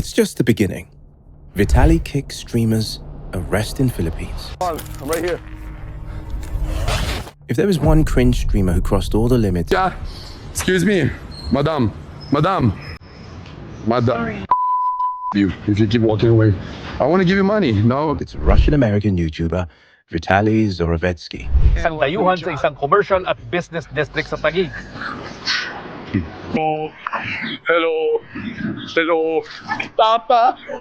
It's just the beginning. Vitaly kicks streamers, arrest in Philippines. I'm right here. If there was one cringe streamer who crossed all the limits... Yeah, excuse me, madam. Sorry. You, if you keep walking away. I want to give you money. No. It's Russian-American YouTuber Vitaly Zdtv. Isang layuhan sa isang commercial at business district sa Taguig. Hello.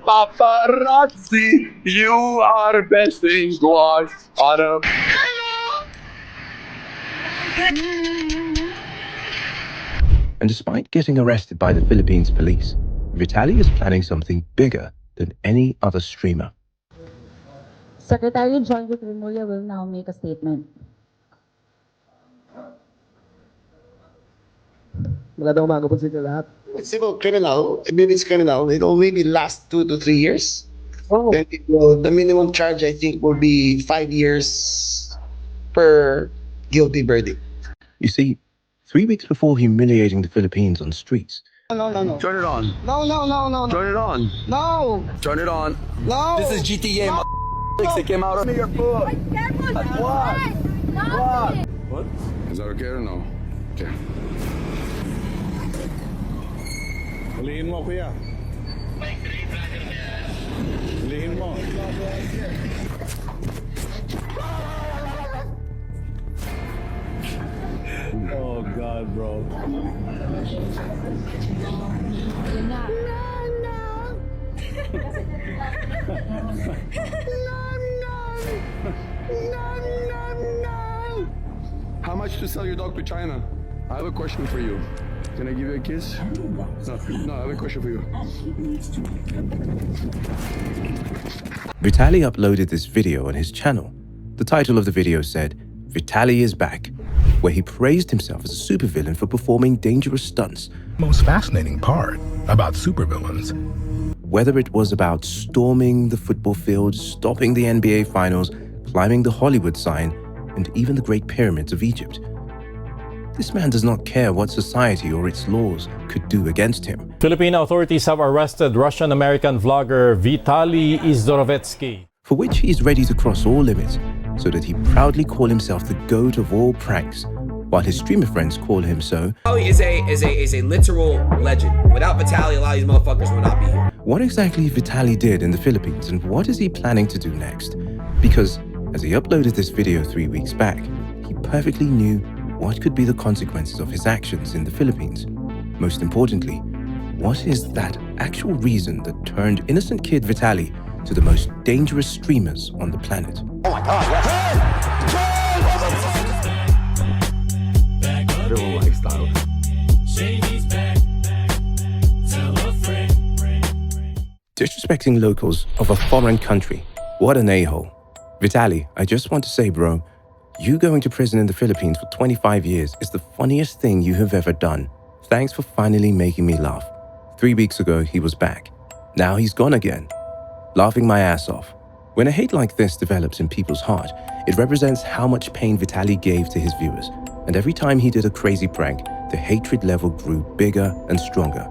Paparazzi, you are best thing to us. And despite getting arrested by the Philippines police, Vitaly is planning something bigger than any other streamer. Secretary John Remulla will now make a statement. Magandang umaga po sa inyo lahat. It's civil criminal. I mean, it's criminal. It will maybe last 2 to 3 years. Oh. Then the minimum charge, I think, will be 5 years per guilty verdict. You see, 3 weeks before humiliating the Philippines on streets, No. Turn it on. No. Turn it on. No. Turn it on. No. This is GTA. It came out of your foot. What? Is that okay or no? Okay. Huliin mo, kuya. Huliin mo. Oh God, bro. How much to sell your dog to China? I have a question for you. Can I give you a kiss? No, I have a question for you. Vitaly uploaded this video on his channel. The title of the video said, "Vitaly is back," where he praised himself as a supervillain for performing dangerous stunts. Most fascinating part about supervillains. Whether it was about storming the football field, stopping the NBA finals, climbing the Hollywood sign, and even the Great Pyramids of Egypt. This man does not care what society or its laws could do against him. Philippine authorities have arrested Russian-American vlogger Vitaly Zdtv, for which he is ready to cross all limits, so that he proudly call himself the goat of all pranks, while his streamer friends call him so. Vitaly is a literal legend. Without Vitaly, a lot of these motherfuckers would not be here. What exactly Vitaly did in the Philippines, and what is he planning to do next? Because as he uploaded this video 3 weeks back, he perfectly knew what could be the consequences of his actions in the Philippines. Most importantly, what is that actual reason that turned innocent kid Vitaly to the most dangerous streamers on the planet? Oh my God! Real lifestyle. Disrespecting locals of a foreign country. What an a-hole. Vitaly, I just want to say, bro, you going to prison in the Philippines for 25 years is the funniest thing you have ever done. Thanks for finally making me laugh. 3 weeks ago, he was back. Now he's gone again. Laughing my ass off. When a hate like this develops in people's heart, it represents how much pain Vitaly gave to his viewers. And every time he did a crazy prank, the hatred level grew bigger and stronger.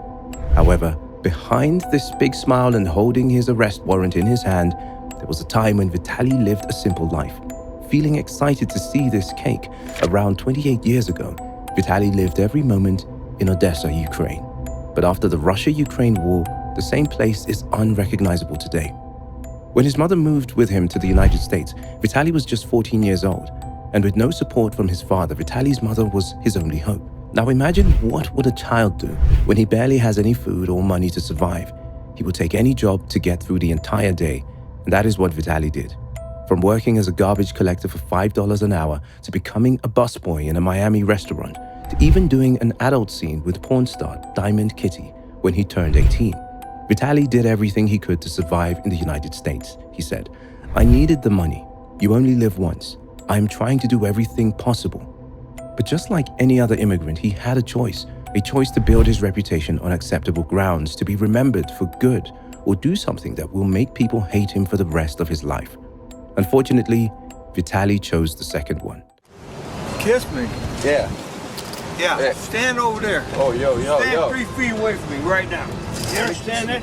However, behind this big smile and holding his arrest warrant in his hand, there was a time when Vitaly lived a simple life. Feeling excited to see this cake, around 28 years ago, Vitaly lived every moment in Odessa, Ukraine. But after the Russia-Ukraine war, the same place is unrecognizable today. When his mother moved with him to the United States, Vitaly was just 14 years old. And with no support from his father, Vitaly's mother was his only hope. Now imagine what would a child do when he barely has any food or money to survive. He would take any job to get through the entire day. And that is what Vitaly did. From working as a garbage collector for $5 an hour to becoming a busboy in a Miami restaurant, to even doing an adult scene with porn star Diamond Kitty when he turned 18. Vitaly did everything he could to survive in the United States. He said, "I needed the money. You only live once. I am trying to do everything possible." But just like any other immigrant, he had a choice to build his reputation on acceptable grounds, to be remembered for good, or do something that will make people hate him for the rest of his life. Unfortunately, Vitaly chose the second one. Kiss me. Yeah. Yeah. Stand over there. Oh, yo. Stand 3 feet away from me right now. You understand that?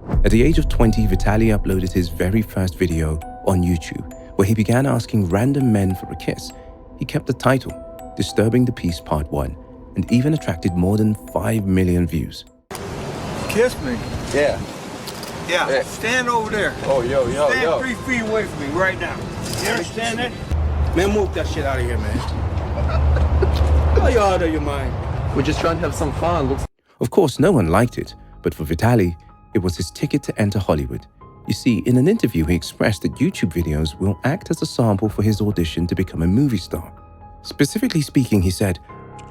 At the age of 20, Vitaly uploaded his very first video on YouTube, where he began asking random men for a kiss. He kept the title, Disturbing the Peace Part 1, and even attracted more than 5 million views. Kiss me. Yeah. Yeah. Stand over there. Oh, yo. Stand 3 feet away from me right now. You understand that? Man, move that shit out of here, man. Are you out of your mind? We're just trying to have some fun. Of course, no one liked it, but for Vitaly, it was his ticket to enter Hollywood. You see, in an interview, he expressed that YouTube videos will act as a sample for his audition to become a movie star. Specifically speaking, he said,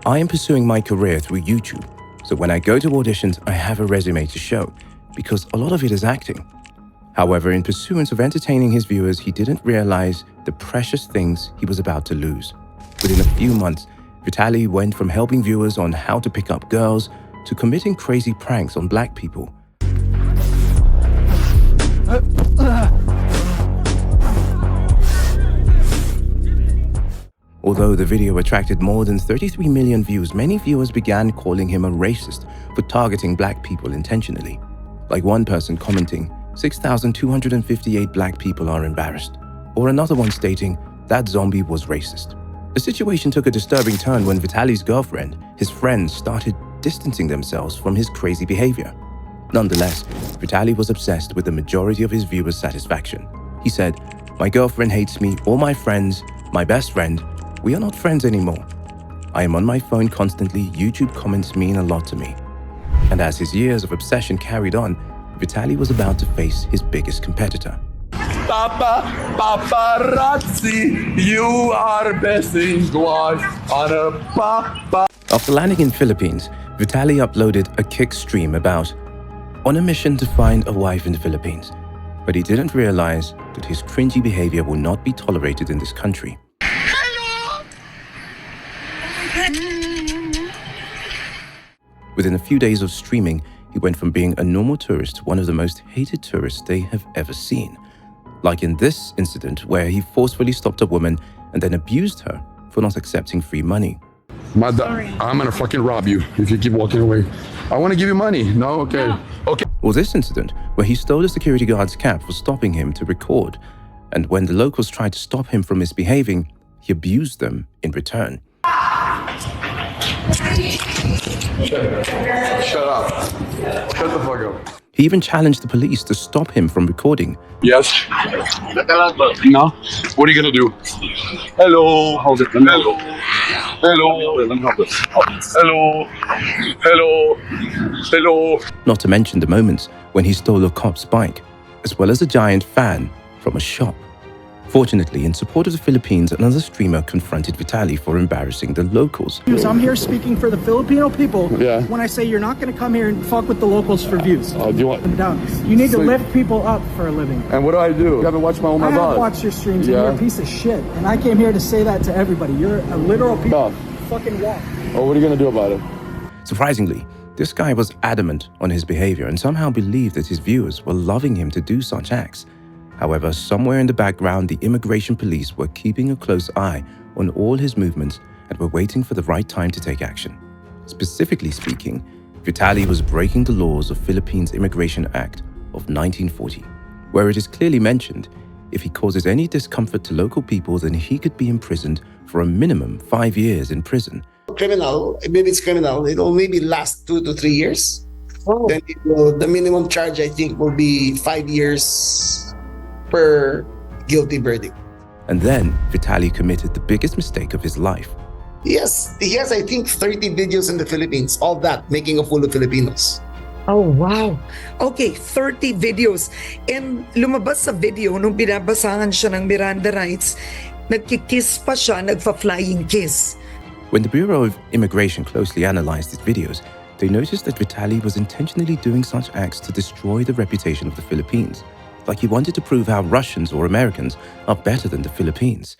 "I am pursuing my career through YouTube, so when I go to auditions, I have a resume to show, because a lot of it is acting." However, in pursuance of entertaining his viewers, he didn't realize the precious things he was about to lose. Within a few months, Vitaly went from helping viewers on how to pick up girls to committing crazy pranks on black people. Although the video attracted more than 33 million views, many viewers began calling him a racist for targeting black people intentionally. Like one person commenting, 6,258 black people are embarrassed, or another one stating, that zombie was racist. The situation took a disturbing turn when Vitaly's girlfriend, his friends, started distancing themselves from his crazy behavior. Nonetheless, Vitaly was obsessed with the majority of his viewers' satisfaction. He said, "My girlfriend hates me, all my friends, my best friend, we are not friends anymore. I am on my phone constantly, YouTube comments mean a lot to me." And as his years of obsession carried on, Vitaly was about to face his biggest competitor. Paparazzi, you are best in class on a papa. After landing in Philippines, Vitaly uploaded a kick stream about on a mission to find a wife in the Philippines. But he didn't realize that his cringy behavior will not be tolerated in this country. Within a few days of streaming, he went from being a normal tourist to one of the most hated tourists they have ever seen. Like in this incident where he forcefully stopped a woman and then abused her for not accepting free money. I'm gonna fucking rob you if you keep walking away. I wanna give you money. No? Okay. No. Okay. Or this incident where he stole a security guard's cap for stopping him to record. And when the locals tried to stop him from misbehaving, he abused them in return. Shut up. Shut the fuck up. He even challenged the police to stop him from recording. Yes. No. What are you gonna do? Hello. How's it? Hello. Hello. Hello. Hello. Hello. Not to mention the moments when he stole a cop's bike, as well as a giant fan from a shop. Fortunately, in support of the Philippines, another streamer confronted Vitaly for embarrassing the locals. I'm here speaking for the Filipino people. Yeah. When I say you're not going to come here and fuck with the locals for views. Do you want? Down. You need to lift people up for a living. And what do I do? You haven't watched my I have watched your streams and you're a piece of shit. And I came here to say that to everybody. You're a literal piece of fucking walk. Oh, what are you gonna do about it? Surprisingly, this guy was adamant on his behavior and somehow believed that his viewers were loving him to do such acts. However, somewhere in the background, the immigration police were keeping a close eye on all his movements and were waiting for the right time to take action. Specifically speaking, Vitaly was breaking the laws of Philippines Immigration Act of 1940, where it is clearly mentioned, if he causes any discomfort to local people, then he could be imprisoned for a minimum 5 years in prison. Criminal, maybe it's criminal, it will maybe last 2 to 3 years. Then the minimum charge, I think, will be 5 years per guilty verdict. And then Vitaly committed the biggest mistake of his life. Yes, he has, I think, 30 videos in the Philippines, all that, making a fool of Filipinos. Oh, wow. Okay, 30 videos. And lumabas sa video, nung binabasahan siya ng Miranda rights, nagkikiss pa siya, nagfa-flying kiss. When the Bureau of Immigration closely analyzed his videos, they noticed that Vitaly was intentionally doing such acts to destroy the reputation of the Philippines. Like he wanted to prove how Russians or Americans are better than the Philippines.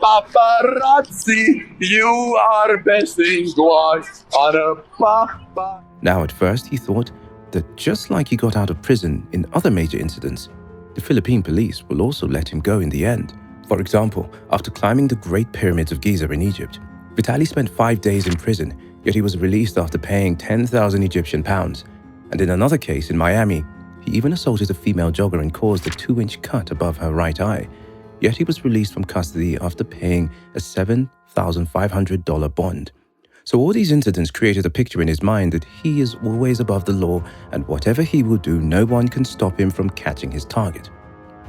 Paparazzi, you are best in class on a papa. Now, at first, he thought that just like he got out of prison in other major incidents, the Philippine police will also let him go in the end. For example, after climbing the Great Pyramids of Giza in Egypt, Vitaly spent 5 days in prison, yet he was released after paying 10,000 Egyptian pounds. And in another case in Miami, he even assaulted a female jogger and caused a 2-inch cut above her right eye. Yet he was released from custody after paying a $7,500 bond. So all these incidents created a picture in his mind that he is always above the law, and whatever he will do, no one can stop him from catching his target.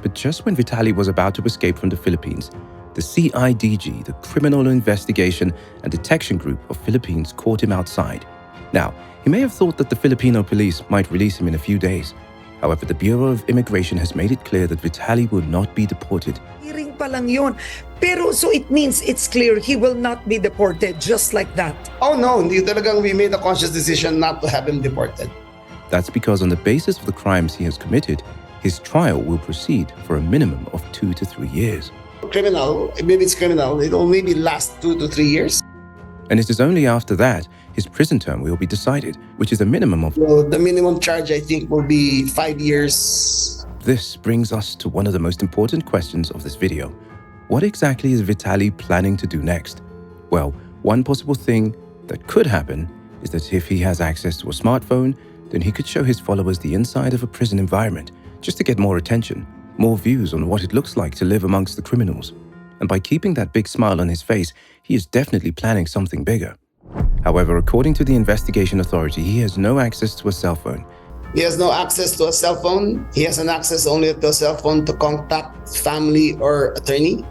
But just when Vitaly was about to escape from the Philippines, the CIDG, the Criminal Investigation and Detection Group of Philippines, caught him outside. Now, he may have thought that the Filipino police might release him in a few days. However, the Bureau of Immigration has made it clear that Vitaly will not be deported. Hearing pa lang yun. Pero so it means it's clear he will not be deported just like that. Oh no, hindi talagang we made a conscious decision not to have him deported. That's because on the basis of the crimes he has committed, his trial will proceed for a minimum of 2 to 3 years. Criminal, maybe it's criminal, it'll maybe last 2 to 3 years. And it is only after that his prison term will be decided, which is a minimum of... Well, the minimum charge I think will be 5 years. This brings us to one of the most important questions of this video. What exactly is Vitaly planning to do next? Well, one possible thing that could happen is that if he has access to a smartphone, then he could show his followers the inside of a prison environment just to get more attention, more views on what it looks like to live amongst the criminals. And by keeping that big smile on his face, he is definitely planning something bigger. However, according to the investigation authority, he has no access to a cell phone. He has no access to a cell phone. He has an access only to a cell phone to contact family or attorney.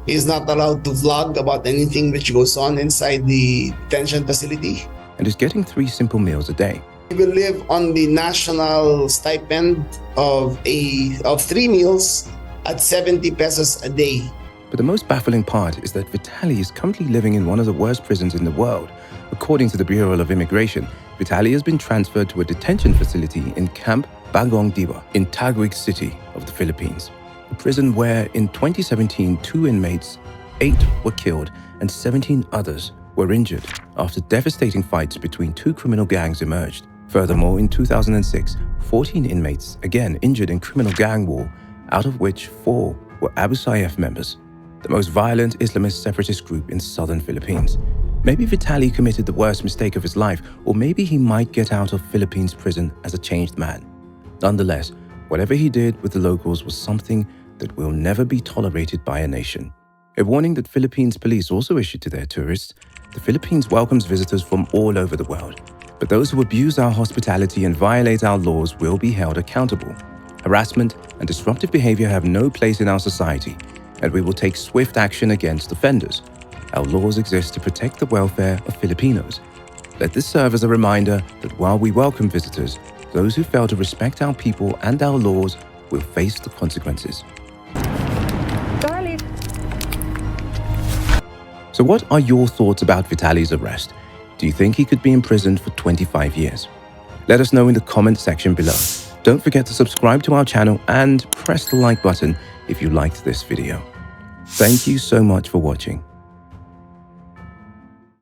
He is not allowed to vlog about anything which goes on inside the detention facility. And is getting 3 simple meals a day. He will live on the national stipend of 3 meals at 70 pesos a day. But the most baffling part is that Vitaly is currently living in one of the worst prisons in the world. According to the Bureau of Immigration, Vitaly has been transferred to a detention facility in Camp Bagong Diwa in Taguig City of the Philippines, a prison where in 2017 2 inmates, 8 were killed and 17 others were injured after devastating fights between 2 criminal gangs emerged. Furthermore, in 2006, 14 inmates again injured in criminal gang war, out of which 4 were Abu Sayyaf members, the most violent Islamist separatist group in southern Philippines. Maybe Vitaly committed the worst mistake of his life, or maybe he might get out of Philippines prison as a changed man. Nonetheless, whatever he did with the locals was something that will never be tolerated by a nation. A warning that Philippines police also issued to their tourists. The Philippines welcomes visitors from all over the world, but those who abuse our hospitality and violate our laws will be held accountable. Harassment and disruptive behavior have no place in our society, and we will take swift action against offenders. Our laws exist to protect the welfare of Filipinos. Let this serve as a reminder that while we welcome visitors, those who fail to respect our people and our laws will face the consequences. So what are your thoughts about Vitaly's arrest? Do you think he could be imprisoned for 25 years? Let us know in the comment section below. Don't forget to subscribe to our channel and press the like button if you liked this video. Thank you so much for watching.